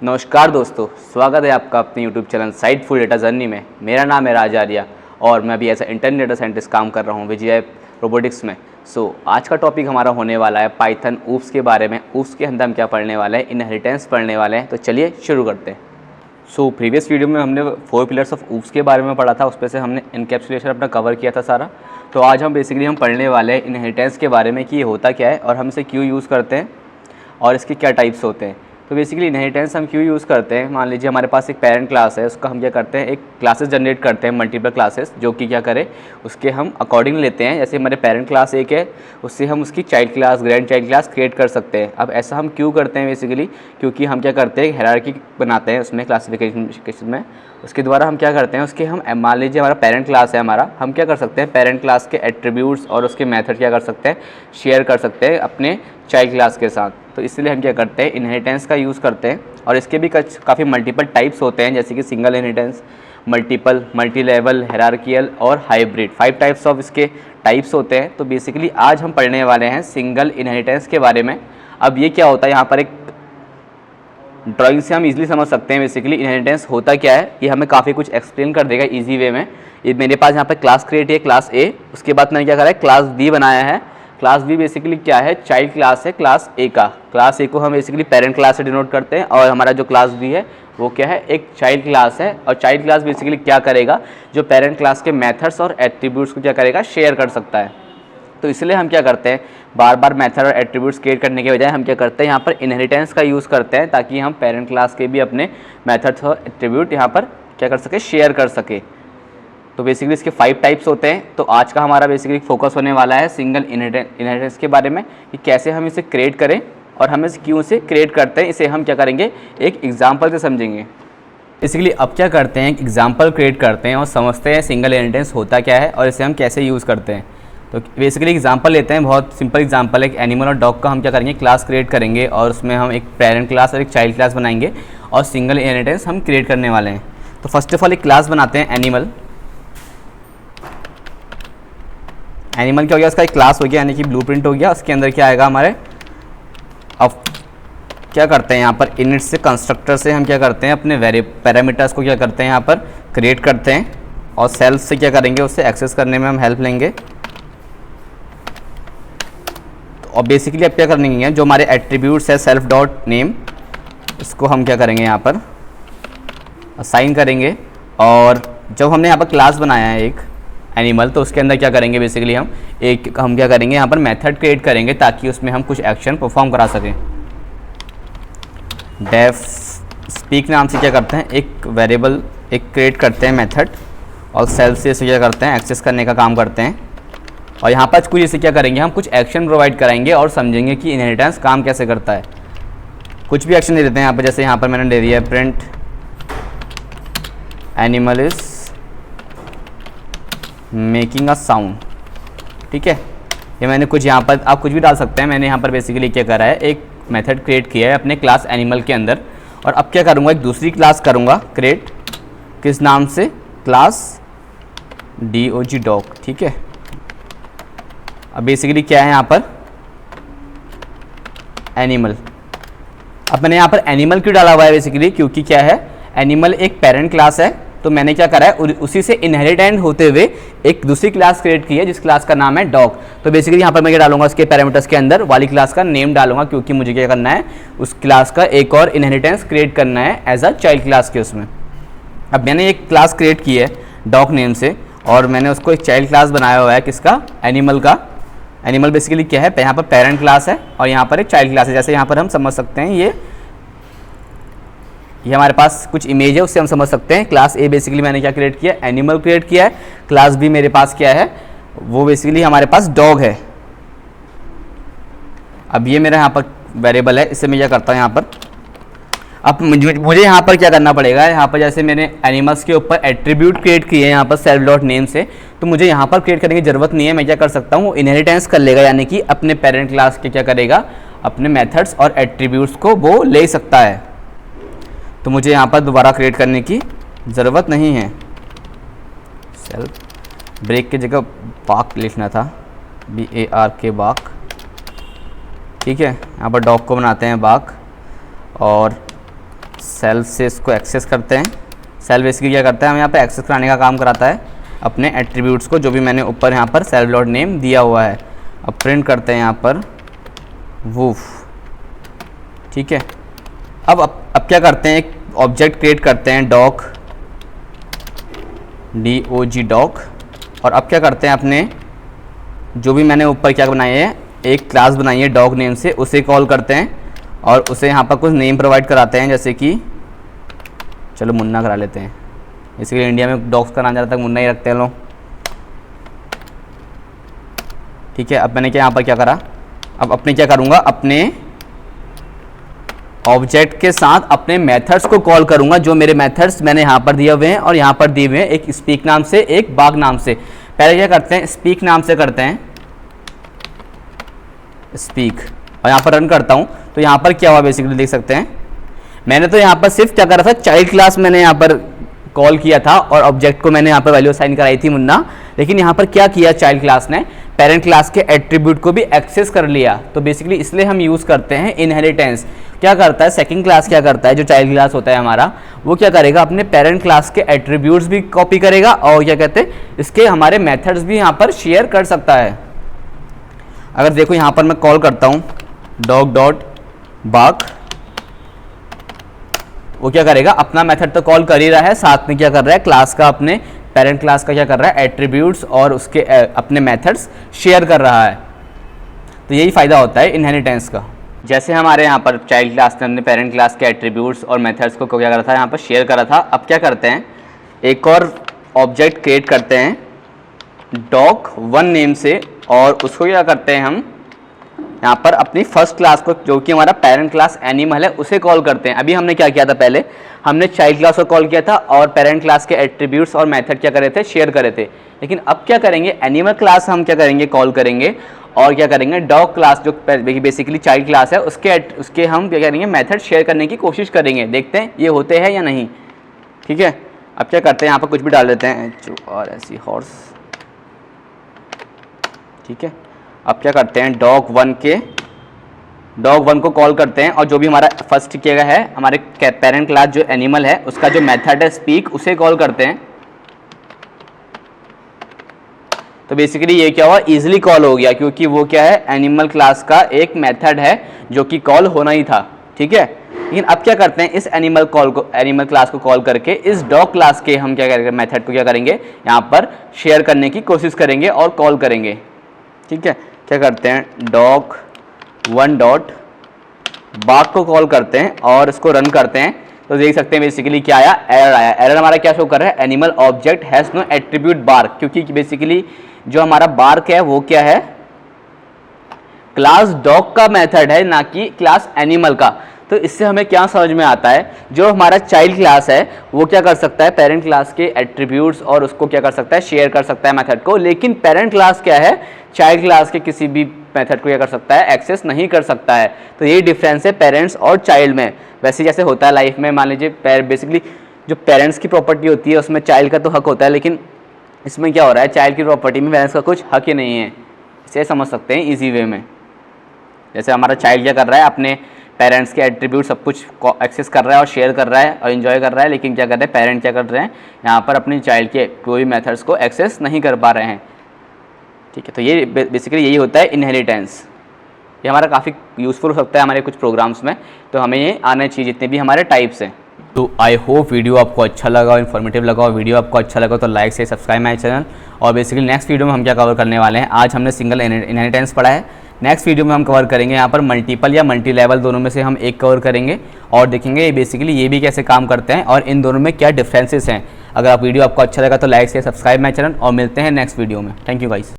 नमस्कार दोस्तों, स्वागत है आपका अपने YouTube channel site full data journey में। मेरा नाम है राज आर्या और मैं भी एज इंटरनेट डेटा साइंटिस्ट काम कर रहा हूँ विजय रोबोटिक्स में। आज का टॉपिक हमारा होने वाला है पाइथन ऊप्स के बारे में। ऊप्स के अंदर हम क्या पढ़ने वाले हैं, इनहेरिटेंस पढ़ने वाले हैं। तो चलिए शुरू करते हैं। प्रीवियस वीडियो में हमने 4 पिलर्स ऑफ ऊप्स के बारे में पढ़ा था, उस पर से हमने इनकैप्सुलेशन अपना कवर किया था सारा। तो आज हम बेसिकली पढ़ने वाले हैं इनहेरिटेंस के बारे में कि ये होता क्या है और हम इसे क्यों यूज़ करते हैं और इसके क्या टाइप्स होते हैं। तो बेसिकली इनहेरिटेंस हम क्यों यूज़ करते हैं, मान लीजिए हमारे पास एक पेरेंट क्लास है, उसका हम क्या करते हैं, एक क्लासेस जनरेट करते हैं, मल्टीपल क्लासेस, जो कि क्या करें उसके हम अकॉर्डिंग लेते हैं। जैसे हमारे पेरेंट क्लास एक है, उससे हम उसकी child class, grand child class create कर सकते हैं। अब ऐसा हम क्यों करते हैं बेसिकली, क्योंकि हम क्या करते हैं हायरार्की बनाते हैं उसमें क्लासिफिकेशन में। उसके द्वारा हम क्या करते हैं, उसके हम मान लीजिए हमारा पेरेंट क्लास है हमारा, हम क्या कर सकते हैं पेरेंट क्लास के एट्रीब्यूट्स और उसके मेथड क्या कर सकते हैं, शेयर कर सकते हैं अपने चाइल्ड क्लास के साथ। तो इसलिए हम क्या करते हैं इनहेरिटेंस का यूज़ करते हैं। और इसके भी काफ़ी मल्टीपल टाइप्स होते हैं, जैसे कि single inheritance, multiple, multi level, hierarchical और हाइब्रिड। 5 टाइप्स ऑफ इसके टाइप्स होते हैं। तो बेसिकली आज हम पढ़ने वाले हैं सिंगल इनहेरिटेंस के बारे में। अब ये क्या होता है, यहाँ पर एक ड्राइंग से हम इजीली समझ सकते हैं बेसिकली इनहेरिटेंस होता क्या है। ये हमें काफ़ी कुछ एक्सप्लेन कर देगा इजी वे में। ये मेरे पास यहाँ पर क्लास क्रिएट है, क्लास ए, उसके बाद मैंने क्या करा है क्लास बी बनाया है। क्लास बी बेसिकली क्या है, चाइल्ड क्लास है क्लास ए का। क्लास ए को हम बेसिकली पेरेंट क्लास से डिनोट करते हैं और हमारा जो क्लास बी है वो क्या है, एक चाइल्ड क्लास है। और चाइल्ड क्लास बेसिकली क्या करेगा, जो पेरेंट क्लास के मेथड्स और एट्रीब्यूट्स को क्या करेगा, शेयर कर सकता है। तो इसलिए हम क्या करते हैं, बार बार मेथड और एट्रीब्यूट्स क्रिएट करने के बजाय हम क्या करते हैं, यहाँ पर इनहेरिटेंस का यूज़ करते हैं, ताकि हम पेरेंट क्लास के भी अपने मेथड्स और एट्रीब्यूट यहाँ पर क्या कर सके, शेयर कर सके। तो बेसिकली इसके 5 टाइप्स होते हैं। तो आज का हमारा बेसिकली फोकस होने वाला है सिंगल इनहेरिटेंस के बारे में, कि कैसे हम इसे क्रिएट करें और हम इसे क्यों से क्रिएट करते हैं। इसे हम क्या करेंगे, एक एग्जांपल से समझेंगे। बेसिकली अब क्या करते हैं, एक एग्जांपल क्रिएट करते हैं और समझते हैं सिंगल इनहेरिटेंस होता क्या है और इसे हम कैसे यूज़ करते हैं। तो बेसिकली एग्जांपल लेते हैं, बहुत सिंपल एग्जांपल है। एक एनिमल और डॉग का हम क्या करेंगे, क्लास क्रिएट करेंगे और उसमें हम एक पेरेंट क्लास और एक चाइल्ड क्लास बनाएंगे और सिंगल इनहेरिटेंस हम क्रिएट करने वाले हैं। तो फर्स्ट ऑफ ऑल एक क्लास बनाते हैं एनिमल। एनिमल क्या हो गया, उसका एक क्लास हो गया, यानी कि ब्लूप्रिंट हो गया। उसके अंदर क्या आएगा हमारे, अब क्या करते हैं यहाँ पर इनिट से कंस्ट्रक्टर से हम क्या करते हैं, अपने पैरामीटर्स को क्या करते हैं यहाँ पर क्रिएट करते हैं और सेल्फ से क्या करेंगे, उससे एक्सेस करने में हम हेल्प लेंगे। और बेसिकली अब क्या करेंगे, जो हमारे एट्रीब्यूट्स है सेल्फ डॉट नेम, इसको हम क्या करेंगे यहाँ पर असाइन करेंगे। और जब हमने यहाँ पर क्लास बनाया है एक एनिमल, तो उसके अंदर क्या करेंगे बेसिकली हम क्या करेंगे यहाँ पर मेथड क्रिएट करेंगे, ताकि उसमें हम कुछ एक्शन परफॉर्म करा सकें। डेफ स्पीक नाम से क्या करते हैं, एक वेरिएबल एक क्रिएट करते हैं मेथड और सेल्फ से इसे क्या करते हैं, एक्सेस करने का काम करते हैं। और यहाँ पर कुछ इसे क्या करेंगे, हम कुछ एक्शन प्रोवाइड कराएंगे और समझेंगे कि इनहेरिटेंस काम कैसे करता है। कुछ भी एक्शन दे देते हैं यहाँ पर, जैसे यहाँ पर मैंने दे दिया है print animal is making a sound. ठीक है, ये मैंने कुछ यहाँ पर, आप कुछ भी डाल सकते हैं। मैंने यहाँ पर बेसिकली क्या करा है, एक मेथड क्रिएट किया है अपने क्लास एनिमल के अंदर। और अब क्या करूँगा, एक दूसरी क्लास करूँगा क्रिएट, किस नाम से, क्लास DOG डॉग। ठीक है, अब बेसिकली क्या है यहाँ पर एनिमल। अब मैंने यहाँ पर एनिमल क्यों डाला हुआ है बेसिकली, क्योंकि क्या है, एनिमल एक पेरेंट क्लास है। तो मैंने क्या करा है, उसी से इनहेरिटेंट होते हुए एक दूसरी क्लास क्रिएट की है, जिस क्लास का नाम है डॉग। तो बेसिकली यहाँ पर मैं क्या डालूंगा, उसके पैरामीटर्स के अंदर वाली क्लास का नेम डालूंगा, क्योंकि मुझे क्या करना है, उस क्लास का एक और इनहेरिटेंस क्रिएट करना है एज अ चाइल्ड क्लास के उसमें। अब मैंने एक क्लास क्रिएट की है डॉग नेम से और मैंने उसको एक चाइल्ड क्लास बनाया हुआ है, किसका, एनिमल का। एनिमल बेसिकली क्या है, यहाँ पर पेरेंट क्लास है और यहाँ पर एक चाइल्ड क्लास है। जैसे यहाँ पर हम समझ सकते हैं, ये हमारे पास कुछ इमेज है, उससे हम समझ सकते हैं। क्लास ए बेसिकली मैंने क्या क्रिएट किया, एनिमल क्रिएट किया है। क्लास बी मेरे पास क्या है, वो बेसिकली हमारे पास डॉग है। अब ये मेरा यहाँ पर वेरिएबल है, इससे मैं क्या करता हूँ यहाँ पर, अब मुझे यहाँ पर क्या करना पड़ेगा, यहाँ पर जैसे मैंने एनिमल्स के ऊपर एट्रीब्यूट क्रिएट किए हैं यहाँ पर सेल्फ डॉट नेम से, तो मुझे यहाँ पर क्रिएट करने की ज़रूरत नहीं है। मैं क्या कर सकता हूँ, इनहेरिटेंस कर लेगा, यानी कि अपने पेरेंट क्लास के क्या करेगा, अपने मेथड्स और एट्रीब्यूट्स को वो ले सकता है। तो मुझे यहाँ पर दोबारा क्रिएट करने की ज़रूरत नहीं है। सेल्फ ब्रेक की जगह बाक लिखना था, BARK बाक। ठीक है, यहाँ पर डॉग को बनाते हैं बाक और सेल्फ से इसको एक्सेस करते हैं। सेल्फ बेसिकली क्या करता है, हम यहाँ पे एक्सेस कराने का काम कराता है अपने एट्रीब्यूट्स को, जो भी मैंने ऊपर यहाँ पर सेल्फ डॉट नेम दिया हुआ है। अब प्रिंट करते हैं यहाँ पर वूफ, ठीक है। अब क्या करते हैं, एक ऑब्जेक्ट क्रिएट करते हैं डॉग, डॉग। और अब क्या करते हैं, अपने जो भी मैंने ऊपर क्या बनाई है, एक क्लास बनाई है डॉग नेम से, उसे कॉल करते हैं और उसे यहाँ पर कुछ नेम प्रोवाइड कराते हैं, जैसे कि चलो मुन्ना करा लेते हैं। इसलिए इंडिया में डॉग्स का नाम ज़्यादातर मुन्ना ही रखते हैं लोग, ठीक है। अब मैंने यहाँ पर क्या करा, अब अपने क्या करूँगा, अपने ऑब्जेक्ट के साथ अपने मेथड्स को कॉल करूँगा। जो मेरे मेथड्स मैंने यहाँ पर दिए हुए हैं और यहाँ पर दिए हुए हैं, एक स्पीक नाम से, एक बाग नाम से। पहले क्या करते हैं, स्पीक नाम से करते हैं स्पीक, और यहाँ पर रन करता हूँ तो यहाँ पर क्या हुआ बेसिकली देख सकते हैं। मैंने तो यहाँ पर सिर्फ क्या करा था, चाइल्ड क्लास मैंने यहाँ पर कॉल किया था और ऑब्जेक्ट को मैंने यहाँ पर वैल्यू असाइन कराई थी मुन्ना, लेकिन यहाँ पर क्या किया चाइल्ड क्लास ने, पेरेंट क्लास के एट्रीब्यूट को भी एक्सेस कर लिया। तो बेसिकली इसलिए हम यूज़ करते हैं इनहेरिटेंस। क्या करता है सेकंड क्लास, क्या करता है जो चाइल्ड क्लास होता है हमारा, वो क्या करेगा, अपने पेरेंट क्लास के एट्रीब्यूट्स भी कॉपी करेगा और क्या कहते हैं, इसके हमारे मेथड्स भी यहाँ पर शेयर कर सकता है। अगर देखो यहाँ पर मैं कॉल करता हूँ डॉग डॉट बाग, वो क्या करेगा, अपना मेथड तो कॉल कर ही रहा है, साथ में क्या कर रहा है, क्लास का, अपने पेरेंट क्लास का क्या कर रहा है, एट्रीब्यूट्स और उसके अपने मेथड्स शेयर कर रहा है। तो यही फ़ायदा होता है इनहेरिटेंस का। जैसे हमारे यहाँ पर चाइल्ड क्लास ने अपने पेरेंट क्लास के एट्रीब्यूट्स और मेथड्स को क्या करा था, यहाँ पर शेयर करा था। अब क्या करते हैं, एक और ऑब्जेक्ट क्रिएट करते हैं डॉग वन नेम से, और उसको क्या करते हैं हम यहाँ पर अपनी फर्स्ट क्लास को, जो कि हमारा पेरेंट क्लास एनिमल है, उसे कॉल करते हैं। अभी हमने क्या किया था, पहले हमने चाइल्ड क्लास को कॉल किया था और पेरेंट क्लास के एट्रीब्यूट्स और मेथड क्या करे थे, शेयर करे थे। लेकिन अब क्या करेंगे, एनिमल क्लास हम क्या करेंगे, कॉल करेंगे और क्या करेंगे, डॉग क्लास जो बेसिकली चाइल्ड क्लास है उसके हम क्या करेंगे, मेथड शेयर करने की कोशिश करेंगे। देखते हैं ये होते हैं या नहीं, ठीक है। अब क्या करते हैं, यहाँ पर कुछ भी डाल देते हैं, और ऐसी हॉर्स, ठीक है। अब क्या करते हैं, डॉग वन को कॉल करते हैं और जो भी हमारा फर्स्ट किया गया है, हमारे पेरेंट क्लास जो एनिमल है उसका जो मेथड है स्पीक, उसे कॉल करते हैं। तो बेसिकली ये क्या हुआ, इजीली कॉल हो गया, क्योंकि वो क्या है, एनिमल क्लास का एक मेथड है जो कि कॉल होना ही था, ठीक है। लेकिन अब क्या करते हैं, इस एनिमल क्लास को कॉल करके इस डॉग क्लास के हम क्या करेंगे, मेथड को क्या करेंगे, यहाँ पर शेयर करने की कोशिश करेंगे और कॉल करेंगे, ठीक है। क्या करते हैं, डॉग वन डॉट बाग को कॉल करते हैं और इसको रन करते हैं। तो देख सकते हैं बेसिकली क्या आया, एरर आया। एरर हमारा क्या शो कर रहा है, animal object has no attribute bark, क्योंकि बेसिकली जो हमारा बार्क है वो क्या है, क्लास डॉग का मेथड है, ना कि क्लास एनिमल का। तो इससे हमें क्या समझ में आता है, जो हमारा चाइल्ड क्लास है वो क्या कर सकता है, पेरेंट क्लास के एट्रीब्यूट्स और उसको क्या कर सकता है, शेयर कर सकता है मेथड को। लेकिन पेरेंट क्लास क्या है, चाइल्ड क्लास के किसी भी मेथड को क्या कर सकता है, एक्सेस नहीं कर सकता है। तो यही डिफरेंस है पेरेंट्स और चाइल्ड में। वैसे जैसे होता है लाइफ में, मान लीजिए बेसिकली जो पेरेंट्स की प्रॉपर्टी होती है उसमें चाइल्ड का तो हक होता है, लेकिन इसमें क्या हो रहा है, चाइल्ड की प्रॉपर्टी में पेरेंट्स का कुछ हक ही नहीं है। इसे समझ सकते हैं ईजी वे में। जैसे हमारा चाइल्ड क्या कर रहा है, अपने पेरेंट्स के एट्रीब्यूट सब कुछ एक्सेस कर रहा है और शेयर कर रहा है और इन्जॉय कर रहा है, लेकिन क्या कर रहे हैं, पेरेंट क्या कर रहे हैं, यहाँ पर अपनी चाइल्ड के कोई मेथड्स को एक्सेस नहीं कर पा रहे हैं, ठीक है। तो ये बेसिकली यही होता है इनहेरिटेंस। ये हमारा काफ़ी यूज़फुल हो सकता है हमारे कुछ प्रोग्राम्स में, तो हमें ये आना चाहिए जितने भी हमारे टाइप्स हैं। तो आई होप वीडियो आपको अच्छा लगा, इन्फॉर्मेटिव लगा। और वीडियो आपको अच्छा लगा तो लाइक से सब्सक्राइब माई चैनल। और बेसिकली नेक्स्ट वीडियो में हम क्या कवर करने वाले हैं, आज हमने सिंगल इनहेरिटेंस पढ़ा है, नेक्स्ट वीडियो में हम कवर करेंगे यहाँ पर मल्टीपल या मल्टी लेवल, दोनों में से हम एक कवर करेंगे और देखेंगे बेसिकली ये भी कैसे काम करते हैं और इन दोनों में क्या डिफरेंसेस हैं। अगर वीडियो आपको अच्छा लगा तो लाइक से सब्सक्राइब माई चैनल और मिलते हैं नेक्स्ट वीडियो में। Thank you guys.